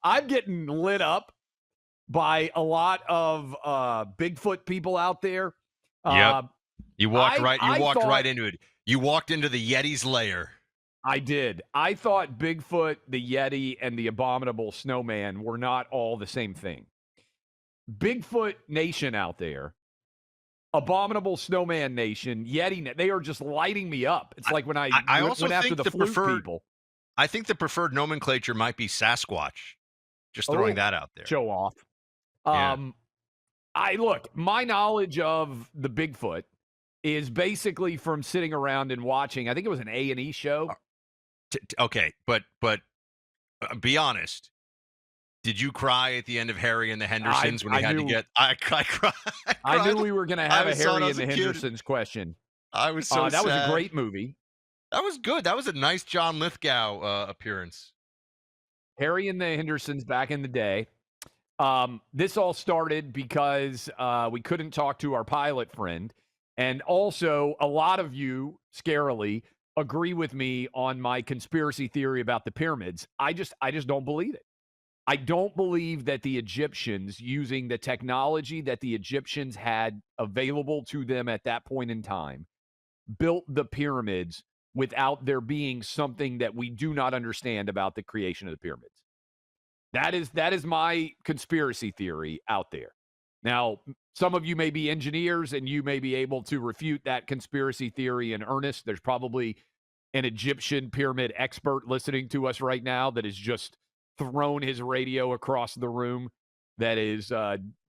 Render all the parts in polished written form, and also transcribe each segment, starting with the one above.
I'm getting lit up by a lot of Bigfoot people out there. Yep. Uh, You walked I right. You I walked thought right into it. You walked into the Yeti's lair. I did. I thought Bigfoot, the Yeti, and the abominable snowman were not all the same thing. Bigfoot Nation out there, abominable snowman nation, they are just lighting me up. It's I, like when I I went also after think the the flute preferred. people. I think the preferred nomenclature might be Sasquatch. Just throwing Oh, that out there. show off. Yeah. I look, my knowledge of the Bigfoot is basically from sitting around and watching. I think it was an A&E show. Okay, but be honest. Did you cry at the end of Harry and the Hendersons when he I had to knew get? I cried. I I knew cried. we were going to I have a saw it Harry and as the a kid. Hendersons question. I was so That was a sad. great movie. That was good. That was a nice John Lithgow appearance. Harry and the Hendersons back in the day. This all started because we couldn't talk to our pilot friend. And also, a lot of you, scarily, agree with me on my conspiracy theory about the pyramids. I just don't believe it. I don't believe that the Egyptians, using the technology that the Egyptians had available to them at that point in time, built the pyramids without there being something that we do not understand about the creation of the pyramids. That is my conspiracy theory out there. Now, some of you may be engineers and you may be able to refute that conspiracy theory in earnest. There's probably an Egyptian pyramid expert listening to us right now that has just thrown his radio across the room, that is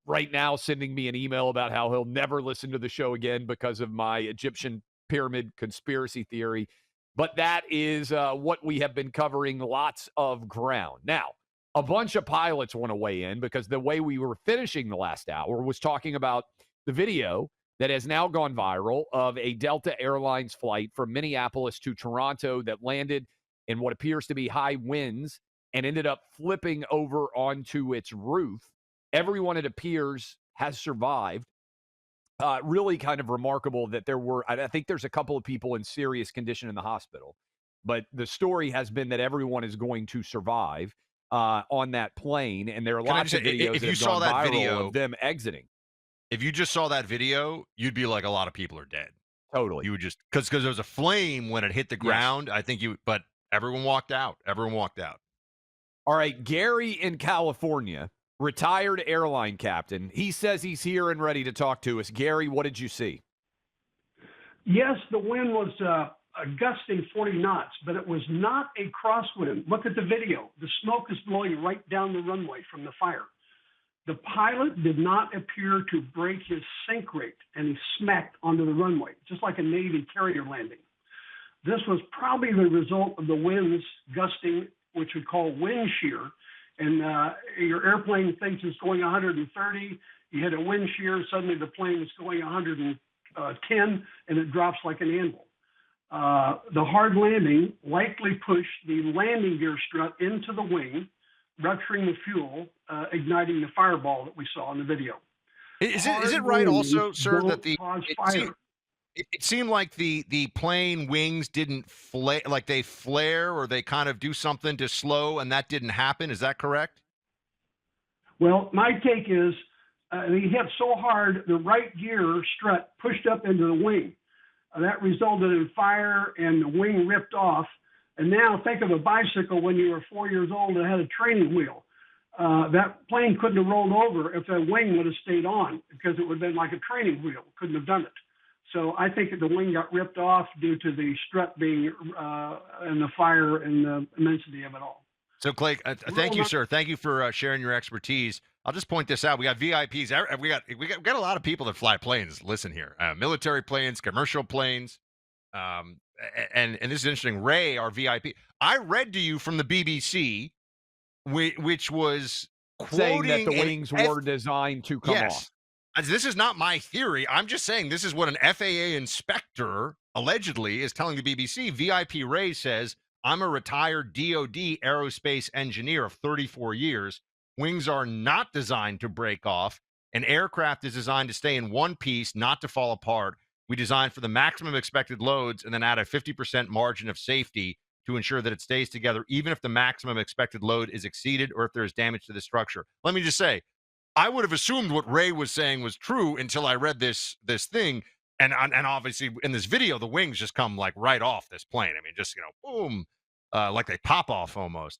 right now sending me an email about how he'll never listen to the show again because of my Egyptian pyramid conspiracy theory. But that is what we have been covering, lots of ground. Now, a bunch of pilots want to weigh in because the way we were finishing the last hour was talking about the video that has now gone viral of a Delta Airlines flight from Minneapolis to Toronto that landed in what appears to be high winds and ended up flipping over onto its roof. Everyone, it appears, has survived. Really kind of remarkable that I think there's a couple of people in serious condition in the hospital, but the story has been that everyone is going to survive on that plane, and there are Can I lots just of say, videos if that you have saw gone that viral video, of them exiting. if you just saw that video, you'd be like, a lot of people are dead. Totally. You would just because there was a flame when it hit the ground. Yes. I think but everyone walked out. Everyone walked out. All right, Gary in California, retired airline captain. He says he's here and ready to talk to us. Gary, what did you see? Yes, the wind was gusting 40 knots, but it was not a crosswind. Look at the video. The smoke is blowing right down the runway from the fire. The pilot did not appear to break his sink rate, and he smacked onto the runway, just like a Navy carrier landing. This was probably the result of the winds gusting, which we call wind shear. And your airplane thinks it's going 130. You hit a wind shear, suddenly the plane is going 110, and it drops like an anvil. The hard landing likely pushed the landing gear strut into the wing, rupturing the fuel, igniting the fireball that we saw in the video. Is it right also, sir, that it seemed like the plane wings didn't flare, like they flare or they kind of do something to slow, and that didn't happen? Is that correct? Well, my take is he hit so hard, the right gear strut pushed up into the wing. That resulted in fire, and the wing ripped off. And now think of a bicycle when you were 4 years old and had a training wheel. That plane couldn't have rolled over if that wing would have stayed on, because it would have been like a training wheel. Couldn't have done it. So I think that the wing got ripped off due to the strut being and the fire and the immensity of it all. So, Clay, thank you, sir. Thank you for sharing your expertise. I'll just point this out. We got VIPs. We got a lot of people that fly planes. Listen here, military planes, commercial planes, and this is interesting. Ray, our VIP, I read to you from the BBC, which was saying quoting that the wings were designed to come off. This is not my theory. I'm just saying this is what an FAA inspector allegedly is telling the BBC. VIP Ray says, I'm a retired DoD aerospace engineer of 34 years. Wings are not designed to break off. An aircraft is designed to stay in one piece, not to fall apart. We design for the maximum expected loads and then add a 50% margin of safety to ensure that it stays together, even if the maximum expected load is exceeded or if there is damage to the structure. Let me just say, I would have assumed what Ray was saying was true until I read this thing. And obviously in this video, the wings just come like right off this plane. I mean, just, boom, like they pop off almost.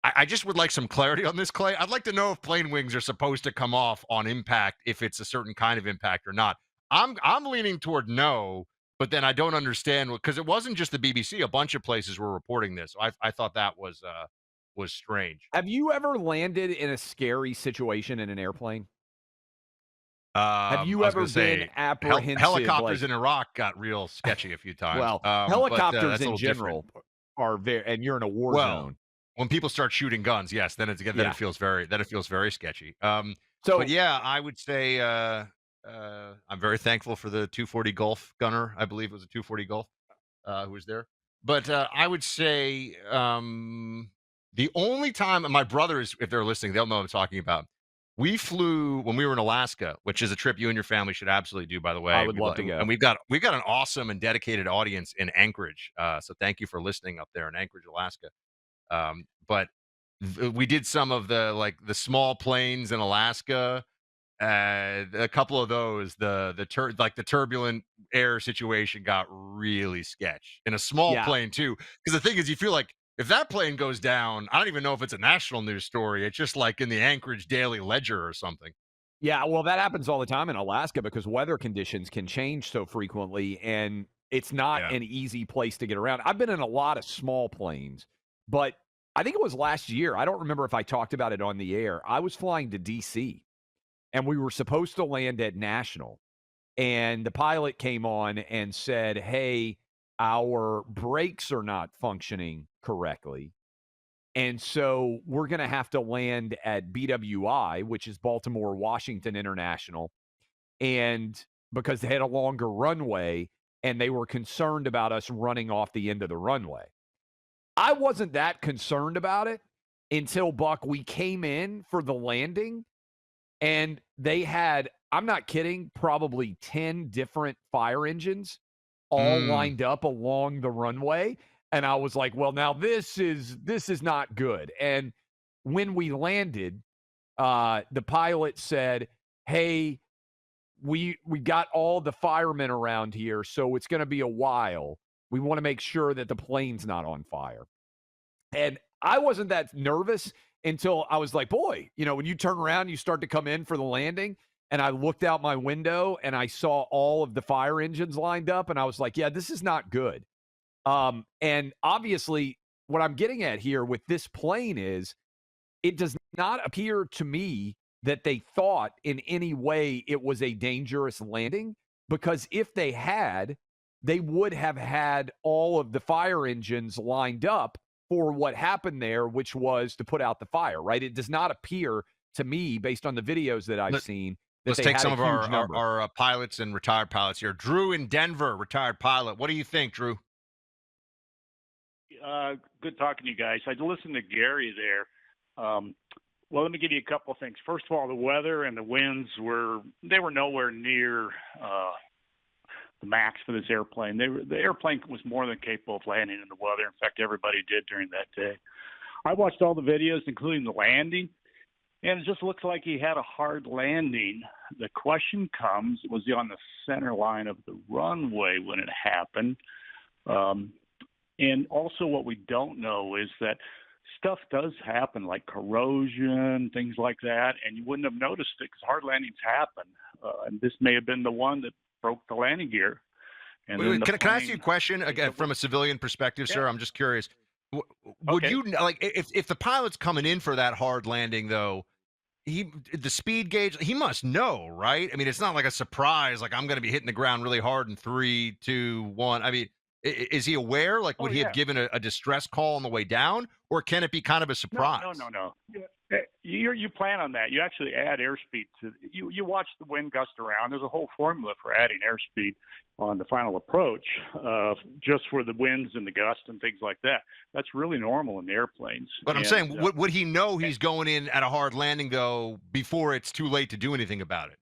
I just would like some clarity on this, Clay. I'd like to know if plane wings are supposed to come off on impact, if it's a certain kind of impact or not. I'm leaning toward no, but then I don't understand, because it wasn't just the BBC. A bunch of places were reporting this. So I thought that was strange. Have you ever landed in a scary situation in an airplane? Have you I was ever gonna say, been apprehensive? helicopters like, in Iraq got real sketchy a few times. well, But, helicopters that's a in little different. general are very, and you're in a war Well, zone. when people start shooting guns, yes, then Yeah. it feels very sketchy. So But yeah, I would say I'm very thankful for the 240 Gulf gunner. I believe it was a 240 Gulf who was there. But I would say the only time, and my brothers, if they're listening, they'll know what I'm talking about. We flew when we were in Alaska, which is a trip you and your family should absolutely do, by the way. I would love to go. And we've got an awesome and dedicated audience in Anchorage. So thank you for listening up there in Anchorage, Alaska. But we did some of the small planes in Alaska. A couple of those, the turbulent air situation got really sketch in a small Yeah. plane too. Because the thing is, you feel like if that plane goes down, I don't even know if it's a national news story. It's just like in the Anchorage Daily Ledger or something. Yeah, well, that happens all the time in Alaska because weather conditions can change so frequently, and it's not Yeah. an easy place to get around. I've been in a lot of small planes, but I think it was last year. I don't remember if I talked about it on the air. I was flying to DC, and we were supposed to land at National, and the pilot came on and said, "Hey, our brakes are not functioning correctly. And so we're going to have to land at BWI, which is Baltimore Washington International. And because they had a longer runway and they were concerned about us running off the end of the runway. I wasn't that concerned about it until, Buck, we came in for the landing and they had, I'm not kidding, probably 10 different fire engines all lined up along the runway. And I was like, well, now this is not good. And when we landed, the pilot said, hey, we got all the firemen around here, so it's going to be a while. We want to make sure that the plane's not on fire. And I wasn't that nervous until I was like, boy, when you turn around, you start to come in for the landing. And I looked out my window and I saw all of the fire engines lined up. And I was like, yeah, this is not good. And obviously, what I'm getting at here with this plane is it does not appear to me that they thought in any way it was a dangerous landing, because if they had, they would have had all of the fire engines lined up for what happened there, which was to put out the fire, right? It does not appear to me, based on the videos that I've seen, that let's they take had some a of huge number. our pilots and retired pilots here. Drew in Denver, retired pilot. What do you think, Drew? Good talking to you guys. I listened to Gary there. Well, let me give you a couple of things. First of all, the weather and the winds were nowhere near the max for this airplane. The airplane was more than capable of landing in the weather. In fact, everybody did during that day. I watched all the videos, including the landing, and it just looks like he had a hard landing. The question comes, was he on the center line of the runway when it happened? And also what we don't know is that stuff does happen, like corrosion, things like that, and you wouldn't have noticed it because hard landings happen. And this may have been the one that broke the landing gear. And Wait, can I ask you a question again from a civilian perspective, sir? I'm just curious. Would you, like, if the pilot's coming in for that hard landing, though, the speed gauge, he must know, right? I mean, it's not like a surprise, like I'm going to be hitting the ground really hard in 3, 2, 1. I mean, is he aware? Like, would he have given a distress call on the way down, or can it be kind of a surprise? No. You plan on that. You actually add airspeed to you watch the wind gust around. There's a whole formula for adding airspeed on the final approach, just for the winds and the gust and things like that. That's really normal in the airplanes. But I'm saying, would he know he's going in at a hard landing, though, before it's too late to do anything about it?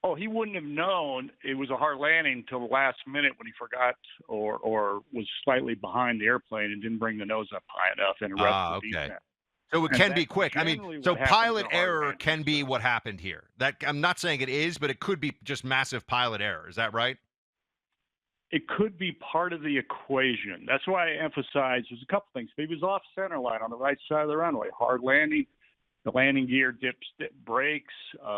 Oh, he wouldn't have known it was a hard landing until the last minute when he forgot or was slightly behind the airplane and didn't bring the nose up high enough and arrested the Okay. descent. So it And can be that's quick. I mean, generally so what happens in pilot a hard error landing. can be what happened here. That I'm not saying it is, but it could be just massive pilot error. Is that right? It could be part of the equation. That's why I emphasize there's a couple things. If he was off center line on the right side of the runway, hard landing, the landing gear breaks,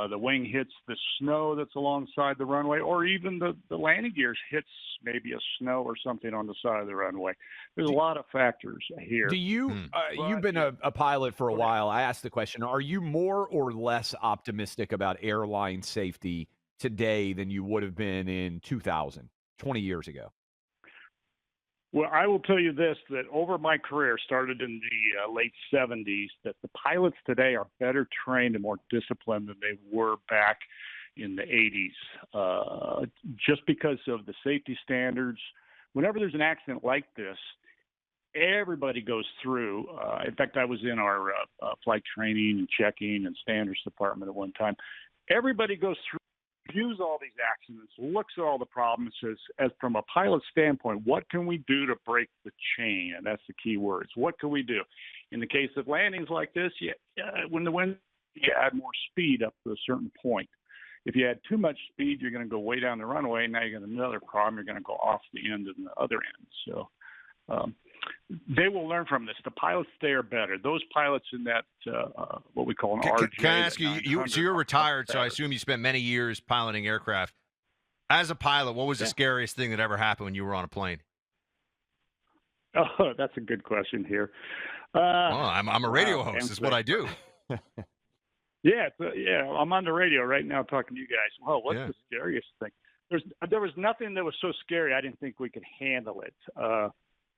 the wing hits the snow that's alongside the runway, or even the landing gears hits maybe a snow or something on the side of the runway. There's a lot of factors here. Do you, you've been a pilot for a while. I asked the question, are you more or less optimistic about airline safety today than you would have been in 2000, 20 years ago? Well, I will tell you this, that over my career, started in the late 70s, that the pilots today are better trained and more disciplined than they were back in the 80s, just because of the safety standards. Whenever there's an accident like this, everybody goes through. In fact, I was in our flight training and checking and standards department at one time. Everybody goes through, reviews all these accidents, looks at all the problems, as from a pilot standpoint, what can we do to break the chain? And that's the key words. What can we do? In the case of landings like this, when the wind, you add more speed up to a certain point. If you add too much speed, you're going to go way down the runway. Now you got another problem. You're going to go off the end and the other end. So they will learn from this. The pilots there are better. Those pilots in that what we call an RJ. Can I ask you? So you're retired, so I assume you spent many years piloting aircraft. As a pilot, what was the scariest thing that ever happened when you were on a plane? Oh, that's a good question here. Well, I'm a radio host. Is what I do. Yeah, I'm on the radio right now talking to you guys. Well, what's the scariest thing? There was nothing that was so scary I didn't think we could handle it.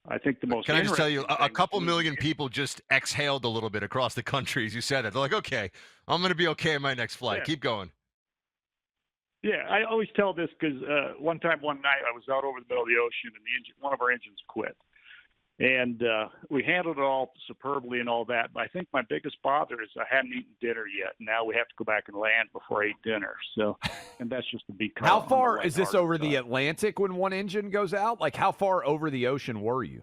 I think the most. Can I just tell you, a couple million people just exhaled a little bit across the country as you said that. They're like, okay, I'm going to be okay in my next flight. Keep going. Yeah, I always tell this because one night I was out over the middle of the ocean and one of our engines quit. And we handled it all superbly and all that. But I think my biggest bother is I hadn't eaten dinner yet. Now we have to go back and land before I ate dinner. So, and that's just a big. How far is this over the Atlantic when one engine goes out? Like, how far over the ocean were you?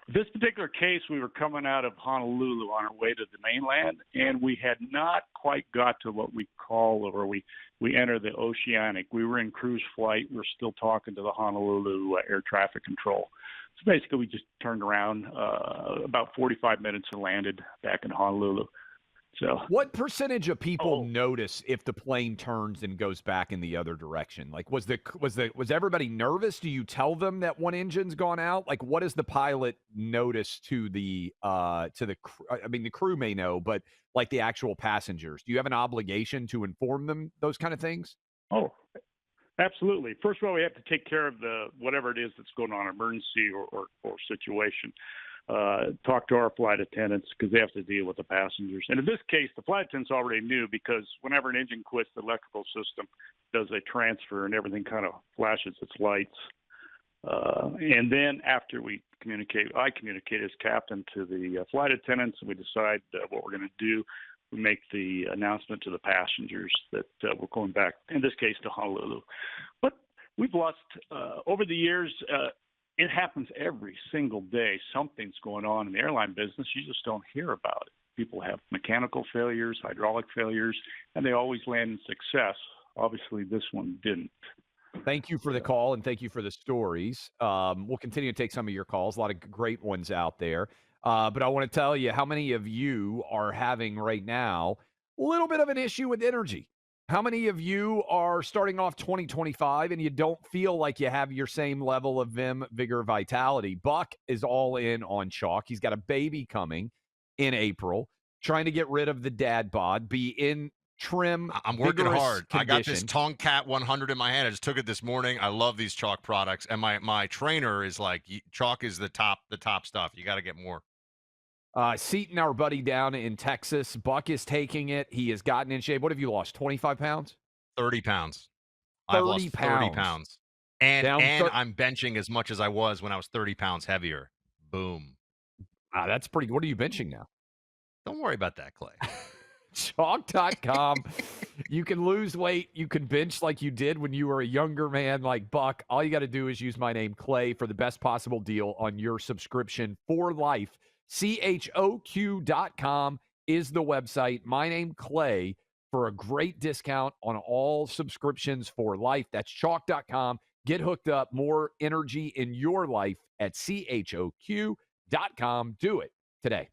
This particular case, we were coming out of Honolulu on our way to the mainland, and we had not quite got to what we call, or we enter the oceanic. We were in cruise flight. We're still talking to the Honolulu air traffic control. So basically, we just turned around about 45 minutes and landed back in Honolulu. So, what percentage of people notice if the plane turns and goes back in the other direction? Like, was everybody nervous? Do you tell them that one engine's gone out? Like, what does the pilot notice to the crew? I mean, the crew may know, but like the actual passengers, do you have an obligation to inform them those kind of things? Oh, absolutely. First of all, we have to take care of whatever it is that's going on, emergency or situation. Talk to our flight attendants because they have to deal with the passengers. And in this case, the flight attendants already knew because whenever an engine quits, the electrical system does a transfer and everything kind of flashes its lights. And then after I communicate as captain to the flight attendants, and we decide what we're going to do. We make the announcement to the passengers that we're going back, in this case, to Honolulu. But we've lost, over the years, it happens every single day. Something's going on in the airline business. You just don't hear about it. People have mechanical failures, hydraulic failures, and they always land in success. Obviously, this one didn't. Thank you for the call, and thank you for the stories. We'll continue to take some of your calls. A lot of great ones out there. But I want to tell you how many of you are having right now a little bit of an issue with energy. How many of you are starting off 2025 and you don't feel like you have your same level of vim, vigor, vitality? Buck is all in on chalk. He's got a baby coming in April, trying to get rid of the dad bod, be in trim. I'm working hard. Condition. I got this Tomcat 100 in my hand. I just took it this morning. I love these chalk products. And my trainer is like, chalk is the top stuff. You got to get more. Seaton, our buddy down in Texas, Buck is taking it. He has gotten in shape. What have you lost, 25 pounds? 30 pounds. I've lost 30 pounds. And I'm benching as much as I was when I was 30 pounds heavier. Boom. That's pretty. What are you benching now? Don't worry about that, Clay. Chalk.com. You can lose weight. You can bench like you did when you were a younger man like Buck. All you got to do is use my name, Clay, for the best possible deal on your subscription for life. CHOQ.com is the website. My name, Clay, for a great discount on all subscriptions for life. That's chalk.com. Get hooked up. More energy in your life at CHOQ.com. Do it today.